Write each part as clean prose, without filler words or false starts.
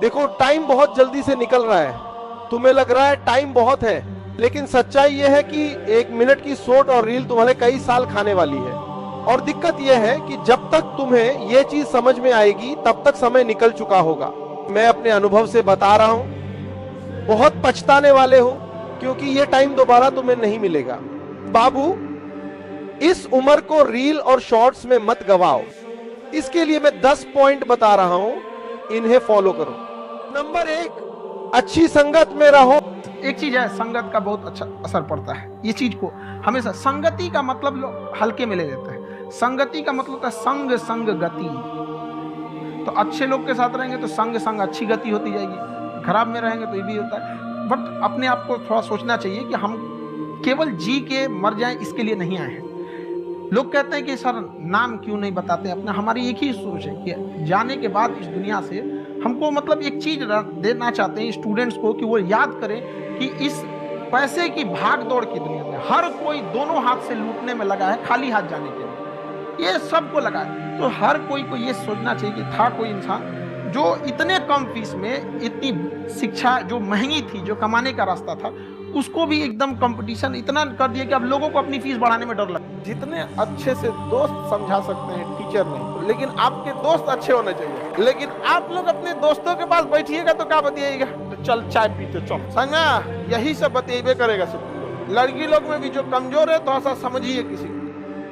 देखो, टाइम बहुत जल्दी से निकल रहा है। तुम्हें लग रहा है टाइम बहुत है, लेकिन सच्चाई यह है कि 1 मिनट की शॉर्ट और रील तुम्हारे कई साल खाने वाली है। और दिक्कत यह है कि जब तक तुम्हें यह चीज समझ में आएगी तब तक समय निकल चुका होगा। मैं अपने अनुभव से बता रहा हूं, बहुत पछताने वाले हो, क्योंकि यह टाइम दोबारा तुम्हें नहीं मिलेगा। बाबू, इस उम्र को रील और शॉर्ट्स में मत गवाओ। इसके लिए मैं 10 पॉइंट बता रहा हूं, इन्हें फॉलो करो। नंबर 1, अच्छी संगत में रहो। एक चीज है, संगत का बहुत अच्छा असर पड़ता है। ये चीज को हमेशा, संगति का मतलब लोग हल्के में ले लेते हैं। संगति का मतलब होता है संग संग गति। तो अच्छे लोग के साथ रहेंगे तो संग संग अच्छी गति होती जाएगी, खराब में रहेंगे तो ये भी होता है। बट अपने आप को थोड़ा सोचना चाहिए कि हम केवल जी के मर जाएं इसके लिए नहीं आए हैं। लोग कहते हैं कि सर नाम क्यों नहीं बताते अपना। हमारी एक ही सोच है कि जाने के बाद इस दुनिया से हमको मतलब एक चीज देना चाहते हैं स्टूडेंट्स को, कि वो याद करें कि इस पैसे की भाग दौड़ की दुनिया में हर कोई दोनों हाथ से लूटने में लगा है, खाली हाथ जाने के लिए ये सबको लगा है। तो हर कोई को ये सोचना चाहिए कि था कोई इंसान जो इतने कम फीस में इतनी शिक्षा जो महंगी थी, जो कमाने का रास्ता था, उसको भी एकदम कंपटीशन इतना कर दिया कि अब लोगों को अपनी फीस बढ़ाने में डर लगता है। जितने अच्छे से दोस्त समझा सकते हैं टीचर नहीं, लेकिन आपके दोस्त अच्छे होने चाहिए। लेकिन आप लोग अपने दोस्तों के पास बैठिएगा तो क्या बतिएगा, तो चल चाय पीते चल, समझा, यही सब बतेबे करेगा सब। लड़की लोग में भी जो कमजोर है थोड़ा सा समझिए किसी को।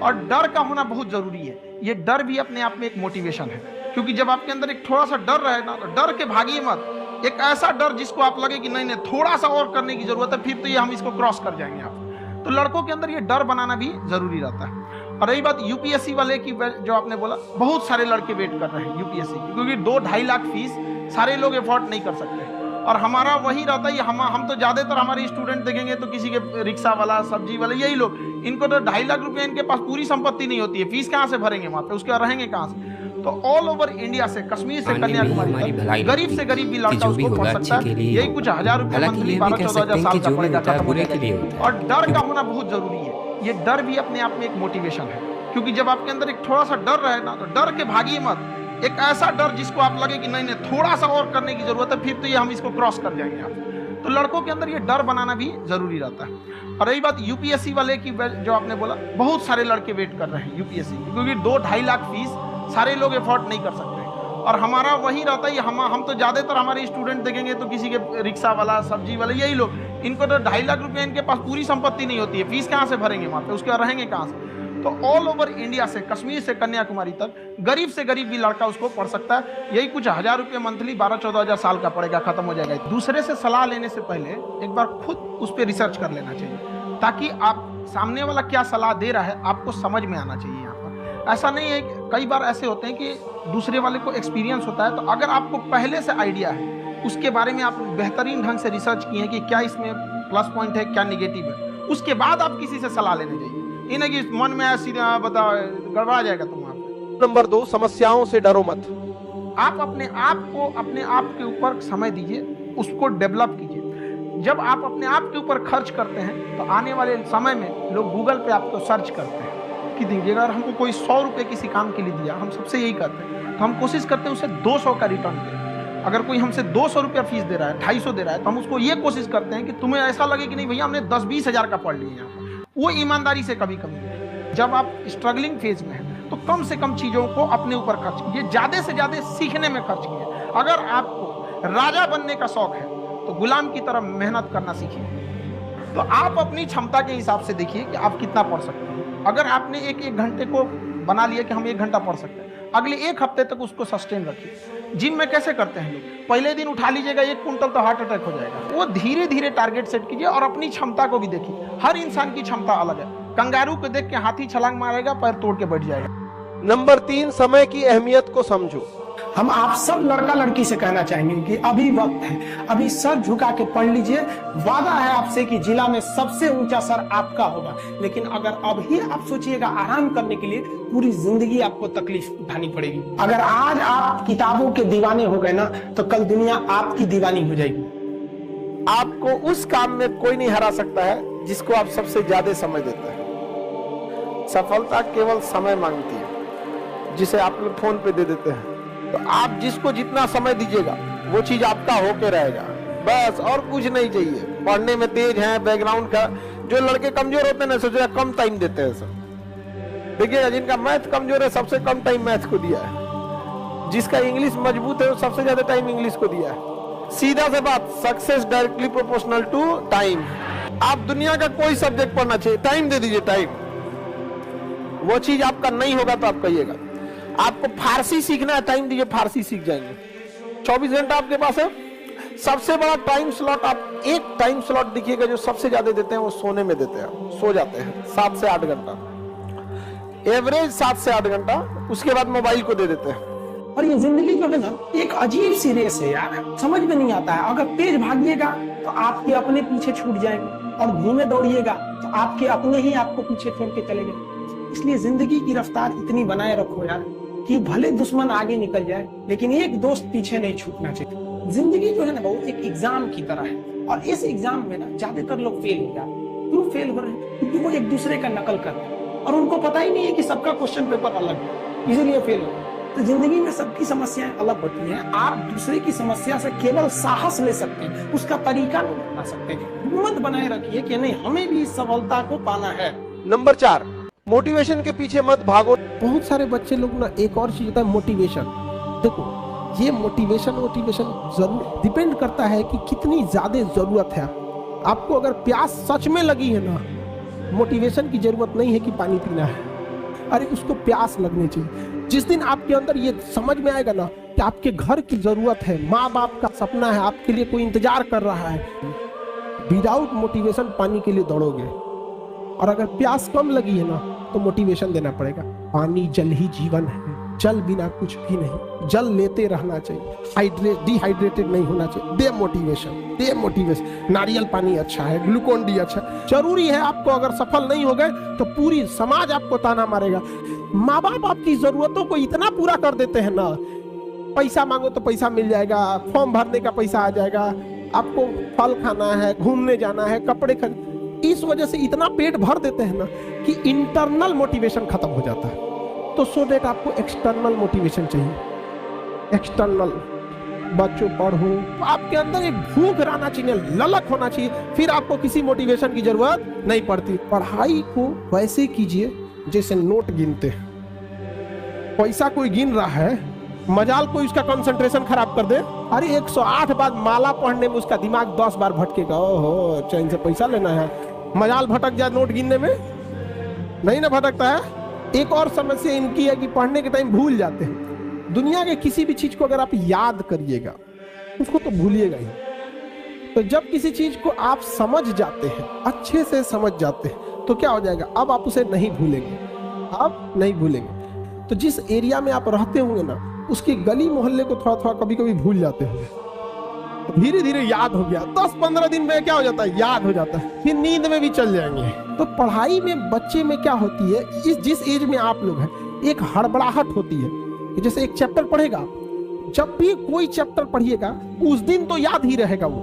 और डर का होना बहुत जरूरी है। ये डर भी अपने आप में एक मोटिवेशन है, क्योंकि जब आपके अंदर एक थोड़ा सा डर रहे ना, तो डर के भागिए मत। एक ऐसा डर जिसको आप लगे कि नहीं नहीं थोड़ा सा और करने की जरूरत है, फिर तो ये हम इसको क्रॉस कर जाएंगे आप। तो लड़कों के अंदर ये डर बनाना भी जरूरी रहता है। और रही बात यूपीएससी वाले की, जो आपने बोला, बहुत सारे लड़के वेट कर रहे हैं यूपीएससी की, क्योंकि 2-2.5 लाख फीस सारे लोग एफोर्ड नहीं कर सकते। और हमारा वही रहता है, हम तो ज्यादातर हमारे स्टूडेंट देखेंगे तो किसी के रिक्शा वाला, सब्जी वाला, यही लोग, इनको तो 2.5 लाख रुपए इनके पास पूरी संपत्ति नहीं होती है, फीस कहाँ से भरेंगे वहां पे, उसके बाद रहेंगे कहाँ से। तो ऑल ओवर इंडिया से, कश्मीर से कन्याकुमारी तक, गरीब से गरीब भी लड़का उसको पढ़ सकता है। यही कुछ 1000 रुपए मंथली 12-14 साल का पड़ेगा, खत्म हो जाएगा। और डर का होना बहुत जरूरी है। ये डर भी अपने आप में एक मोटिवेशन है, क्योंकि जब आपके अंदर एक थोड़ा सा डर रहे ना, तो डर के भागिए मत। एक ऐसा डर जिसको आप लगे कि नहीं नहीं थोड़ा सा और करने की जरूरत है, फिर तो ये हम इसको क्रॉस कर जाएंगे आप। तो लड़कों के अंदर ये डर बनाना भी जरूरी रहता है। और रही बात यूपीएससी वाले की, जो आपने बोला, बहुत सारे लड़के वेट कर रहे हैं यूपीएससी की, क्योंकि 2-2.5 लाख फीस सारे लोग एफोर्ड नहीं कर सकते। और हमारा वही रहता है, हम तो ज्यादातर हमारे स्टूडेंट देखेंगे तो किसी के रिक्शा वाला, सब्जी वाला, यही लोग, इनको तो 2.5 लाख रुपए इनके पास पूरी संपत्ति नहीं होती है, फीस कहाँ से भरेंगे वहां पे, उसके बाद रहेंगे कहाँ से। तो ऑल ओवर इंडिया से, कश्मीर से कन्याकुमारी तक, गरीब से गरीब भी लड़का उसको पढ़ सकता है। यही कुछ 1000 रुपए मंथली 12-14 साल का पड़ेगा, खत्म हो जाएगा। दूसरे से सलाह लेने से पहले एक बार खुद उस पर रिसर्च कर लेना चाहिए, ताकि आप सामने वाला क्या सलाह दे रहा है आपको समझ में आना चाहिए। यहाँ पर ऐसा नहीं है, कई बार ऐसे होते हैं कि दूसरे वाले को एक्सपीरियंस होता है, तो अगर आपको पहले से आइडिया है, उसके बारे में आप बेहतरीन ढंग से रिसर्च किए हैं कि क्या इसमें प्लस पॉइंट है, क्या निगेटिव है, उसके बाद आप किसी से सलाह लेने चाहिए। ये नहीं कि मन में ऐसी बता गड़बड़ा जाएगा तुम वहां पे। नंबर 2, समस्याओं से डरो मत। आप अपने आप को, अपने आप के ऊपर समय दीजिए, उसको डेवलप कीजिए। जब आप अपने आप के ऊपर खर्च करते हैं तो आने वाले समय में लोग गूगल पे आपको सर्च करते हैं कि दीजिए। अगर हमको कोई 100 रुपए किसी काम के लिए दिया, हम सबसे यही करते हैं, तो हम कोशिश करते हैं उसे 200 का रिटर्न दें। अगर कोई हमसे 200 रुपया फीस दे रहा है, 250 दे रहा है, तो हम उसको ये कोशिश करते हैं कि तुम्हें ऐसा लगे कि नहीं भैया हमने 10-20 हजार का पढ़ लिया। यहाँ पर वो ईमानदारी से कभी कमी नहीं। जब आप स्ट्रगलिंग फेज में हैं तो कम से कम चीजों को अपने ऊपर खर्च कीजिए, ज्यादा से ज्यादा सीखने में खर्च कीजिए। अगर आपको राजा बनने का शौक है तो गुलाम की तरह मेहनत करना सीखिए। तो आप अपनी क्षमता के हिसाब से देखिए कि आप कितना पढ़ सकते हैं। अगर आपने एक घंटे को बना लिया कि हम 1 घंटा पढ़ सकते हैं, अगले 1 हफ्ते तक उसको सस्टेन रखिए। जिम में कैसे करते हैं लोग, पहले दिन उठा लीजिएगा 1 कुंटल तो हार्ट अटैक हो जाएगा। वो धीरे धीरे टारगेट सेट कीजिए और अपनी क्षमता को भी देखिए। हर इंसान की क्षमता अलग है। कंगारू को देख के हाथी छलांग मारेगा, पैर तोड़ के बैठ जाएगा। नंबर 3, समय की अहमियत को समझो। हम आप सब लड़का लड़की से कहना चाहेंगे कि अभी वक्त है, अभी सर झुका के पढ़ लीजिए। वादा है आपसे कि जिला में सबसे ऊंचा सर आपका होगा। लेकिन अगर अभी आप सोचिएगा आराम करने के लिए, पूरी जिंदगी आपको तकलीफ उठानी पड़ेगी। अगर आज आप किताबों के दीवाने हो गए ना, तो कल दुनिया आपकी दीवानी हो जाएगी। आपको उस काम में कोई नहीं हरा सकता है जिसको आप सबसे ज्यादा समय देते हैं। सफलता केवल समय मांगती है, जिसे आप लोग फोन पे दे देते हैं। तो आप जिसको जितना समय दीजिएगा वो चीज आपका होके रहेगा, बस और कुछ नहीं चाहिए। पढ़ने में तेज है, बैकग्राउंड का, जो लड़के कमजोर होते हैं ना, सोचा कम टाइम देते हैं सब। देखिएगा जिनका मैथ कमजोर है सबसे कम टाइम मैथ को दिया है, जिसका इंग्लिश मजबूत है वो सबसे ज्यादा टाइम इंग्लिश को दिया है। सीधा से बात, success directly proportional to time. आप दुनिया का कोई सब्जेक्ट पढ़ना चाहिए, टाइम दे दीजिए, टाइम। वो चीज आपका नहीं होगा तो आप कहिएगा। आपको फारसी सीखना है, टाइम दीजिए, फारसी सीख जाएंगे। 24 घंटा आपके पास है, सबसे बड़ा टाइम स्लॉट, आप एक टाइम स्लॉट देखिएगा जो सबसे ज्यादा देते हैं वो सोने में देते हैं। सो जाते हैं 7 से 8 घंटा, एवरेज 7 से 8 घंटा, उसके बाद मोबाइल को दे देते हैं। और ये जिंदगी जो है ना, एक अजीब सी रेस है यार, समझ में नहीं आता है। अगर तेज भागिएगा तो आपके अपने पीछे छूट जाएंगे, और धीमे दौड़िएगा तो आपके अपने ही आपको पीछे छोड़ के चले गए। इसलिए जिंदगी की रफ्तार इतनी बनाए रखो यार कि भले दुश्मन आगे निकल जाए लेकिन एक दोस्त पीछे नहीं छूटना चाहिए। जिंदगी जो है ना वो एक एग्जाम की तरह है, और इस एग्जाम में ना ज्यादातर लोग फेल हो जाते हैं। क्यों फेल हो रहे हैं? क्योंकि वो एक दूसरे का नकल कर रहे हैं और उनको पता ही नहीं है कि सबका क्वेश्चन पेपर अलग है, इसीलिए फेल हो रहे हैं। तो जिंदगी में सबकी समस्याएं अलग होती हैं। आप दूसरे की समस्या से केवल साहस ले सकते हैं, उसका तरीका नहीं बता सकते। हिम्मत बनाए रखिए कि नहीं, हमें भी इस सफलता को पाना है। नंबर 4, मोटिवेशन के पीछे मत भागो। बहुत सारे बच्चे लोग ना, एक और चीज होता है मोटिवेशन। देखो ये मोटिवेशन जरूर डिपेंड करता है कि कितनी ज्यादा जरूरत है आपको। अगर प्यास सच में लगी है ना, मोटिवेशन की जरूरत नहीं है कि पानी पीना है, अरे उसको प्यास लगनी चाहिए। जिस दिन आपके अंदर ये समझ में आएगा ना कि आपके घर की जरूरत है, माँ बाप का सपना है, आपके लिए कोई इंतजार कर रहा है, विदाउट मोटिवेशन पानी के लिए दौड़ोगे। और अगर प्यास कम लगी है ना तो मोटिवेशन देना पड़ेगा। पानी जल ही जीवन है, जल बिना कुछ भी नहीं, जल लेते रहना चाहिए, डिहाइड्रेटेड नहीं होना चाहिए। दे मोटिवेशन। नारियल पानी अच्छा है, ग्लूकोन डी अच्छा है। जरूरी है आपको, अगर सफल नहीं हो गए तो पूरी समाज आपको ताना मारेगा। माँ बाप आपकी जरूरतों को इतना पूरा कर देते हैं ना, पैसा मांगो तो पैसा मिल जाएगा, फॉर्म भरने का पैसा आ जाएगा, आपको फल खाना है, घूमने जाना है, कपड़े खरीद, इस वजह से इतना पेट भर देते हैं ना कि इंटरनल मोटिवेशन खत्म हो जाता है। तो सो दैट आपको एक्सटर्नल मोटिवेशन चाहिए। एक्सटर्नल, बच्चों पढ़ो, आपके अंदर एक भूख रहना चाहिए, ललक होना चाहिए, फिर आपको किसी मोटिवेशन की जरूरत नहीं पड़ती। पढ़ाई को वैसे कीजिए जैसे नोट गिनते हैं। पैसा कोई गिन रहा है, मजाल कोई उसका कंसंट्रेशन खराब कर दे, अरे 108 बार माला पढ़ने में उसका दिमाग 10 बार भटकेगा। ओहो, चैन से पैसा लेना है, मजाल भटक जाए नोट गिनने में, नहीं ना भटकता है। एक और समस्या इनकी है कि पढ़ने के टाइम भूल जाते हैं। दुनिया के किसी भी चीज को अगर आप याद करिएगा उसको तो भूलिएगा ही। तो जब किसी चीज को आप समझ जाते हैं, अच्छे से समझ जाते हैं, तो क्या हो जाएगा, अब आप उसे नहीं भूलेंगे, अब नहीं भूलेंगे। तो जिस एरिया में आप रहते होंगे ना, उसकी गली मोहल्ले को थोड़ा थोड़ा कभी कभी भूल जाते होंगे, धीरे धीरे याद हो गया, 10-15 दिन में क्या हो जाता है, याद हो जाता है, फिर नींद में भी चल जाएंगे। तो पढ़ाई में बच्चे में क्या होती है, जिस एज में आप लोग हैं, एक हड़बड़ाहट होती है कि जैसे एक चैप्टर पढ़ेगा, जब भी कोई चैप्टर पढ़िएगा उस दिन तो याद ही रहेगा वो।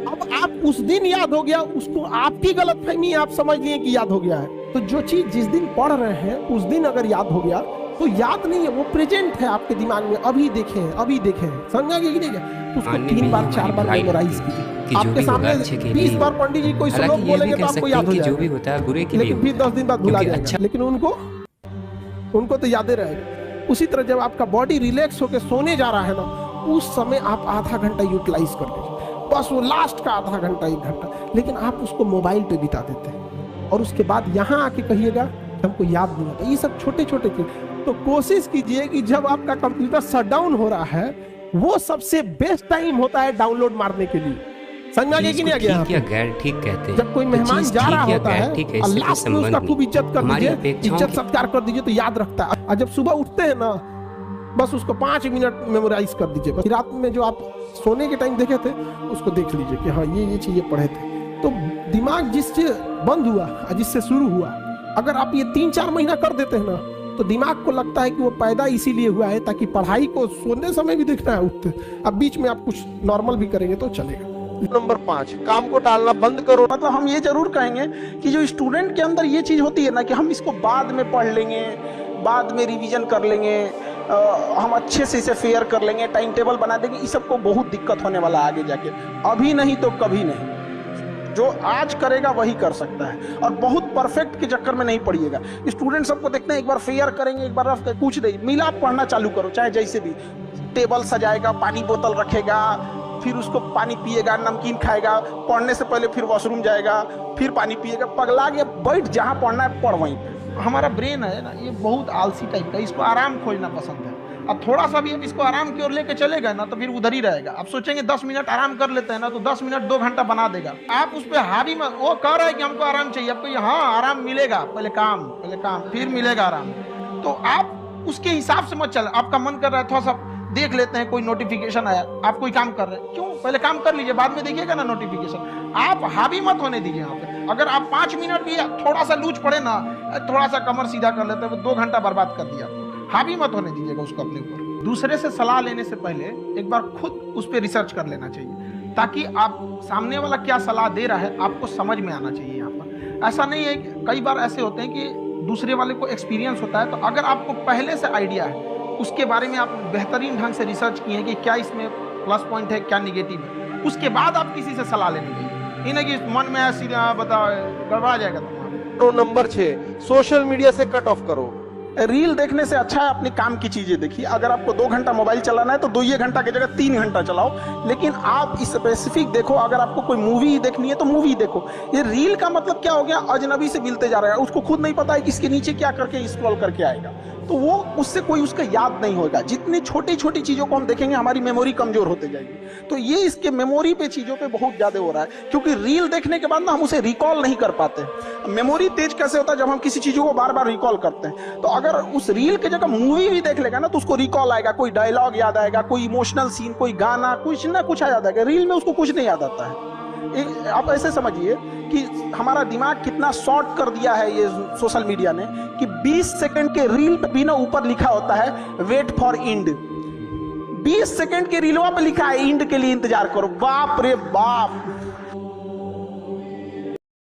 अब आप उस दिन याद हो गया, उसको आपकी गलतफहमी, आप समझ लिए कि याद हो गया है। तो जो चीज जिस दिन पढ़ रहे हैं उस दिन अगर याद हो गया तो याद नहीं है, वो प्रेजेंट है आपके दिमाग में, अभी देखे हैं, समझा कि नहीं? तो उसको 3 बार 4 बार मेमोराइज कीजिए। आपके सामने 20 बार पंडित जी कोई श्लोक बोलेंगे तो आपको याद हो जाएगा, जो भी होता है बुरे के लिए, लेकिन फिर 10 दिन बाद भुला जाएगा, लेकिन उनको तो याद रहेगा। उसी तरह जब आपका बॉडी रिलैक्स होकर सोने जा रहा है ना, उस समय आप आधा घंटा यूटिलाइज कर लीजिए, बस वो लास्ट का आधा घंटा 1 घंटा, लेकिन आप उसको मोबाइल पे बिता देते हैं और उसके बाद यहाँ आके कहिएगा हमको याद नहीं आता। ये सब छोटे छोटे चीज। तो कोशिश कीजिए कि जब आपका कंप्यूटर शट डाउन हो रहा है, वो सबसे बेस्ट टाइम होता है डाउनलोड मारने के लिए। समझ गए कि नहीं? गया ठीक कहते हैं। जब कोई मेहमान जा रहा होता है, लास्ट में उसका खूब इज्जत कर दीजिए, इज्जत सत्कार कर दीजिए, तो याद रखता है। और जब सुबह उठते हैं ना, बस उसको 5 मिनट मेमोराइज कर दीजिए। बस रात में जो आप सोने के टाइम देखे थे उसको देख लीजिए कि हाँ ये चीजें पढ़े थे। तो दिमाग जिससे बंद हुआ और जिससे शुरू हुआ, अगर आप ये 3-4 महीना कर देते हैं ना, तो दिमाग को लगता है कि वो पैदा इसीलिए हुआ है ताकि पढ़ाई को सोने समय भी देखना है, उठते। अब बीच में आप कुछ नॉर्मल भी करेंगे तो चलेगा। नंबर 5, काम को टालना बंद करो। मतलब हम ये जरूर कहेंगे कि जो स्टूडेंट के अंदर ये चीज होती है ना कि हम इसको बाद में पढ़ लेंगे, बाद में रिवीजन कर लेंगे, हम अच्छे से इसे फेयर कर लेंगे, टाइम टेबल बना देंगे, इस सबको बहुत दिक्कत होने वाला है आगे जाके। अभी नहीं तो कभी नहीं। जो आज करेगा वही कर सकता है, और बहुत परफेक्ट के चक्कर में नहीं पड़िएगा। स्टूडेंट सबको देखते हैं, एक बार फेयर करेंगे, एक बार रफ कर, कुछ नहीं मिला, पढ़ना चालू करो, चाहे जैसे भी। टेबल सजाएगा, पानी बोतल रखेगा, फिर उसको पानी पिएगा, नमकीन खाएगा, पढ़ने से पहले फिर वॉशरूम जाएगा, फिर पानी पिएगा, पगला गया, बैठ जहाँ पढ़ना है पढ़ वहीं पे। हमारा ब्रेन है ना, ये बहुत आलसी टाइप का, इसको आराम खोजना पसंद है। अब थोड़ा सा भी अब इसको आराम की ओर लेके चले गए ना तो फिर उधर ही रहेगा। आप सोचेंगे 10 मिनट आराम कर लेते हैं ना, तो 10 मिनट 2 घंटा बना देगा। आप उस पर हावी मत, वो कह रहा है कि हमको आराम चाहिए, आपको हाँ आराम मिलेगा, पहले काम फिर मिलेगा आराम। तो आप उसके हिसाब से मत चल। आपका मन कर रहा है थोड़ा सा देख लेते हैं, कोई नोटिफिकेशन आया, आप कोई काम कर रहे हैं, क्यों पहले काम कर लीजिए, बाद में देखिएगा ना नोटिफिकेशन। आप हावी मत होने दीजिए यहाँ पे। अगर आप 5 मिनट भी थोड़ा सा लूज पड़े ना, थोड़ा सा कमर सीधा कर लेते हैं, 2 घंटा बर्बाद कर दिया। हावी मत होने दीजिएगा उसको अपने ऊपर। दूसरे से सलाह लेने से पहले एक बार खुद उस पर रिसर्च कर लेना चाहिए, ताकि आप सामने वाला क्या सलाह दे रहा है आपको समझ में आना चाहिए। यहाँ पर ऐसा नहीं है कि कई बार ऐसे होते हैं कि दूसरे वाले को एक्सपीरियंस होता है, तो अगर आपको पहले से आइडिया है, उसके बारे में आप बेहतरीन ढंग से रिसर्च किए कि क्या इसमें प्लस पॉइंट है, क्या निगेटिव है, उसके बाद आप किसी से सलाह लेने चाहिए। नहीं कि मन में ऐसी बताओ गड़बड़ा जाएगा तुम्हारा। तो नंबर 6, सोशल मीडिया से कट ऑफ करो। रील देखने से अच्छा है अपने काम की चीजें देखिए। अगर आपको 2 घंटा मोबाइल चलाना है तो 2 घंटा की जगह 3 घंटा चलाओ, लेकिन आप स्पेसिफिक देखो। अगर आपको कोई मूवी देखनी है तो मूवी देखो। ये रील का मतलब क्या हो गया, अजनबी से मिलते जा रहा है, उसको खुद नहीं पता है कि इसके नीचे क्या करके स्क्रॉल करके आएगा, तो वो उससे कोई उसका याद नहीं होगा। जितनी छोटी छोटी चीजों को हम देखेंगे हमारी मेमोरी कमजोर होते जाएगी। तो ये इसके मेमोरी पे चीजों पे बहुत ज्यादा हो रहा है, क्योंकि रील देखने के बाद ना हम उसे रिकॉल नहीं कर पाते। मेमोरी तेज कैसे होता है, जब हम किसी चीजों को बार बार रिकॉल करते हैं। तो अगर उस रील की जगह मूवी भी देख लेगा ना तो उसको रिकॉल आएगा, कोई डायलॉग याद आएगा, कोई इमोशनल सीन, कोई गाना, कुछ ना कुछ आ याद आएगा। रील में उसको कुछ नहीं याद आता है। आप ऐसे समझिए कि हमारा दिमाग कितना शॉर्ट कर दिया है ये सोशल मीडिया ने, कि 20 सेकंड के रील पे भी ना ऊपर लिखा होता है वेट फॉर इंड। 20 सेकंड के रीलवा पे लिखा है इंड के लिए इंतजार करो। बाप रे बाप,